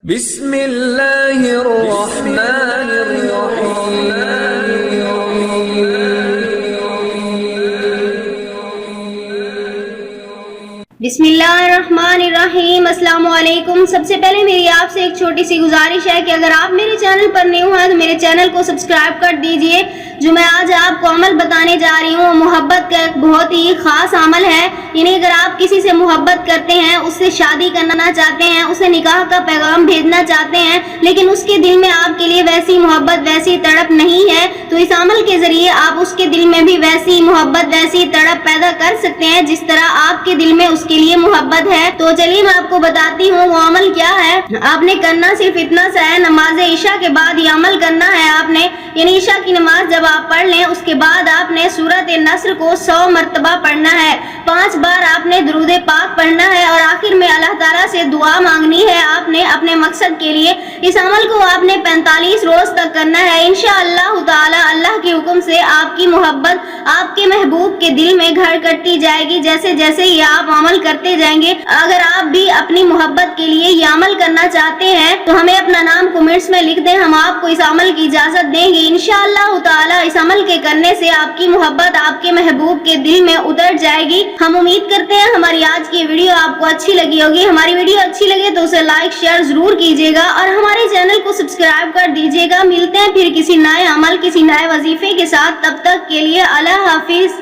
بسم اللہ الرحمن الرحیم بسم اللہ الرحمن الرحیم۔ السلام علیکم۔ سب سے پہلے میری آپ سے ایک چھوٹی سی گزارش ہے کہ اگر آپ میرے چینل پر نیو ہیں تو میرے چینل کو سبسکرائب کر دیجئے۔ جو میں آج آپ کو عمل بتانے جا رہی ہوں محبت کا ایک بہت ہی خاص عمل ہے۔ یعنی اگر آپ کسی سے محبت کرتے ہیں، اس سے شادی کرنا چاہتے ہیں، اسے نکاح کا پیغام بھیجنا چاہتے ہیں، لیکن اس کے دل میں آپ کے لیے ویسی محبت، ویسی تڑپ نہیں ہے، تو اس عمل کے ذریعے آپ اس کے دل میں بھی ویسی محبت، ویسی تڑپ پیدا کر سکتے ہیں جس طرح آپ کے دل میں اس کے لیے محبت ہے۔ تو چلیے میں آپ کو بتاتی ہوں وہ عمل کیا ہے۔ آپ نے کرنا صرف اتنا سا ہے، نماز عشاء کے بعد یہ عمل کرنا ہے آپ نے۔ یعنی عشاء کی نماز جب آپ پڑھ لیں، اس کے بعد آپ نے سورۃ نصر کو 100 مرتبہ پڑھنا ہے، 5 بار آپ نے درود پاک پڑھنا ہے، اور آخر میں اللہ تعالیٰ سے دعا مانگنی ہے آپ نے اپنے مقصد کے لیے۔ اس عمل کو آپ نے 45 روز تک کرنا ہے۔ انشاءاللہ تعالیٰ اللہ کے حکم سے آپ کی محبت آپ کے محبوب کے دل میں گھر کرتی جائے گی جیسے جیسے یہ آپ عمل کرتے جائیں گے۔ اگر آپ بھی اپنی محبت کے لیے یہ عمل کرنا چاہتے ہیں تو ہمیں اپنا نام کمنٹس میں لکھ دیں، ہم آپ کو اس عمل کی اجازت دیں گے۔ انشاءاللہ تعالیٰ اس عمل کے کرنے سے آپ کی محبت آپ کے محبوب کے دل میں اتر جائے گی۔ ہم امید کرتے ہیں ہماری آج کی ویڈیو آپ کو اچھی لگی ہوگی۔ ہماری ویڈیو اچھی لگے تو اسے لائک شیئر ضرور کیجیے گا اور ہمارے چینل کو سبسکرائب کر دیجیے گا۔ ملتے ہیں پھر کسی نئے عمل، کسی نئے وظیفے کے ساتھ، تب تک کے لیے اللہ حافظ۔